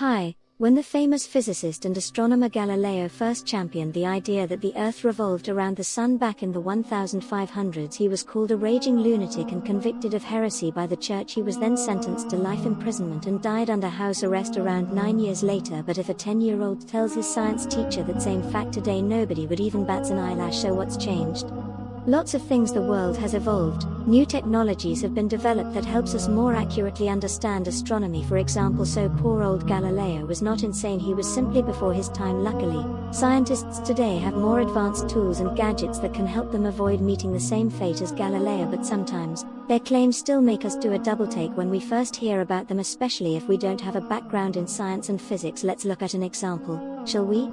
Hi, when the famous physicist and astronomer Galileo first championed the idea that the Earth revolved around the Sun back in the 1500s, he was called a raging lunatic and convicted of heresy by the Church. He was then sentenced to life imprisonment and died under house arrest around 9 years later. But if a 10-year-old tells his science teacher that same fact today, nobody would even bat an eyelash. So what's changed? Lots of things. The world has evolved. New technologies have been developed that helps us more accurately understand astronomy, for example. So poor old Galileo was not insane, he was simply before his time. Luckily, scientists today have more advanced tools and gadgets that can help them avoid meeting the same fate as Galileo, but sometimes, their claims still make us do a double take when we first hear about them, especially if we don't have a background in science and physics. Let's look at an example, shall we?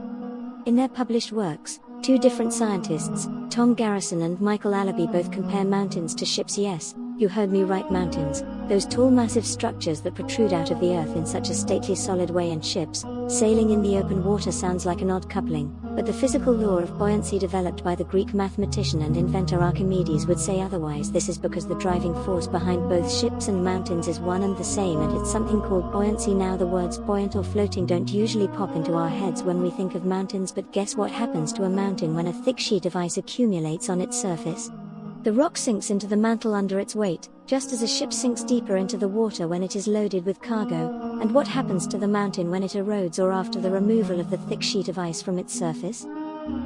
In their published works, two different scientists, Tom Garrison and Michael Allaby, both compare mountains to ships. Yes, you heard me right, mountains, those tall massive structures that protrude out of the earth in such a stately solid way, and ships, sailing in the open water. Sounds like an odd coupling, but the physical law of buoyancy developed by the Greek mathematician and inventor Archimedes would say otherwise. This is because the driving force behind both ships and mountains is one and the same, and it's something called buoyancy. Now, the words buoyant or floating don't usually pop into our heads when we think of mountains, but guess what happens to a mountain when a thick sheet of ice accumulates on its surface? The rock sinks into the mantle under its weight, just as a ship sinks deeper into the water when it is loaded with cargo. And what happens to the mountain when it erodes or after the removal of the thick sheet of ice from its surface?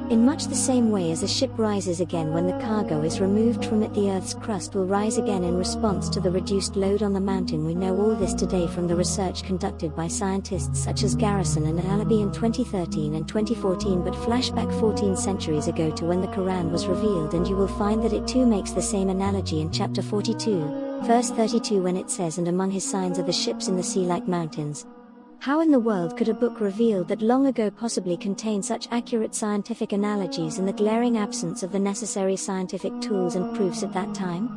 In much the same way as a ship rises again when the cargo is removed from it, the Earth's crust will rise again in response to the reduced load on the mountain. We know all this today from the research conducted by scientists such as Garrison and Allaby in 2013 and 2014, but flashback 14 centuries ago to when the Quran was revealed, and you will find that it too makes the same analogy in chapter 42, verse 32, when it says, "And among his signs are the ships in the sea like mountains." How in the world could a book revealed that long ago possibly contain such accurate scientific analogies in the glaring absence of the necessary scientific tools and proofs at that time?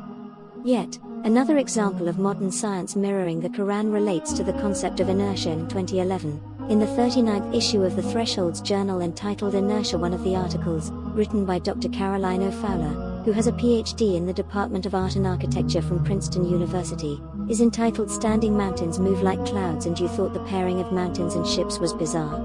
Yet, another example of modern science mirroring the Quran relates to the concept of inertia. In 2011, in the 39th issue of the Thresholds Journal entitled Inertia, one of the articles, written by Dr. Caroline O. Fowler, who has a PhD in the Department of Art and Architecture from Princeton University, is entitled "Standing Mountains Move Like Clouds, and You Thought the Pairing of Mountains and Ships Was Bizarre."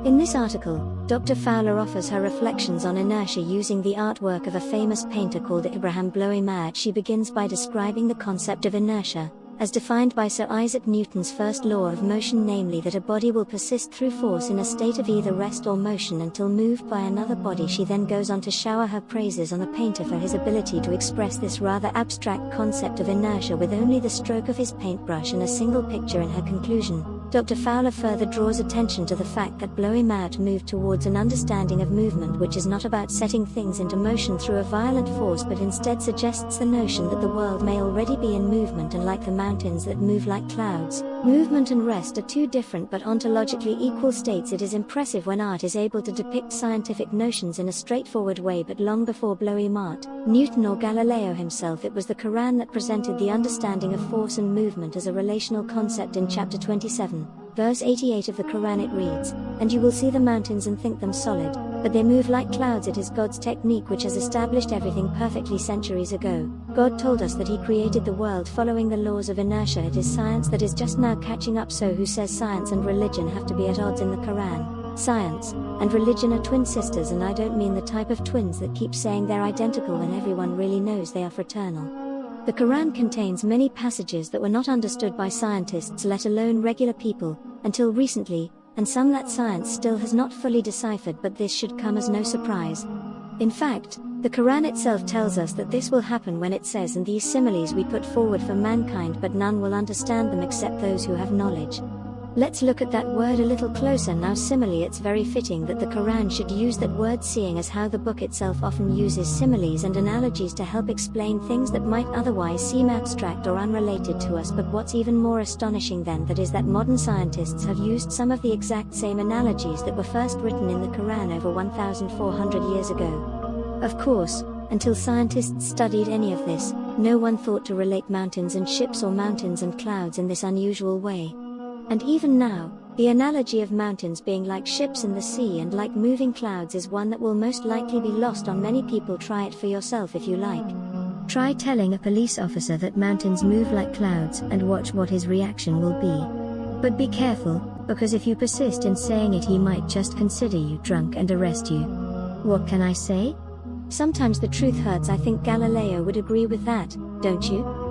In this article, Dr. Fowler offers her reflections on inertia using the artwork of a famous painter called Abraham Bloy-Mad. She begins by describing the concept of inertia, as defined by Sir Isaac Newton's first law of motion, namely that a body will persist through force in a state of either rest or motion until moved by another body. She then goes on to shower her praises on the painter for his ability to express this rather abstract concept of inertia with only the stroke of his paintbrush and a single picture. In her conclusion, Dr. Fowler further draws attention to the fact that Bloy-Mad moved towards an understanding of movement which is not about setting things into motion through a violent force, but instead suggests the notion that the world may already be in movement, and like the mountains that move like clouds, movement and rest are two different but ontologically equal states. It is impressive when art is able to depict scientific notions in a straightforward way, but long before Bloy-Mad, Newton or Galileo himself, it was the Quran that presented the understanding of force and movement as a relational concept. In chapter 27, verse 88 of the Quran, it reads, "And you will see the mountains and think them solid, but they move like clouds." It is God's technique which has established everything perfectly. Centuries ago, God told us that He created the world following the laws of inertia. It is science that is just now catching up. So who says science and religion have to be at odds in the Quran? Science and religion are twin sisters, and I don't mean the type of twins that keep saying they're identical when everyone really knows they are fraternal. The Quran contains many passages that were not understood by scientists, let alone regular people, until recently, and some that science still has not fully deciphered, but this should come as no surprise. In fact, the Quran itself tells us that this will happen when it says, "And these similes we put forward for mankind, but none will understand them except those who have knowledge." Let's look at that word a little closer now. Simile. It's very fitting that the Quran should use that word, seeing as how the book itself often uses similes and analogies to help explain things that might otherwise seem abstract or unrelated to us. But what's even more astonishing than that is that modern scientists have used some of the exact same analogies that were first written in the Quran over 1,400 years ago. Of course, until scientists studied any of this, no one thought to relate mountains and ships or mountains and clouds in this unusual way. And even now, the analogy of mountains being like ships in the sea and like moving clouds is one that will most likely be lost on many people. Try it for yourself if you like. Try telling a police officer that mountains move like clouds and watch what his reaction will be. But be careful, Because if you persist in saying it, he might just consider you drunk and arrest you. What can I say? Sometimes the truth hurts. I think Galileo would agree with that, don't you?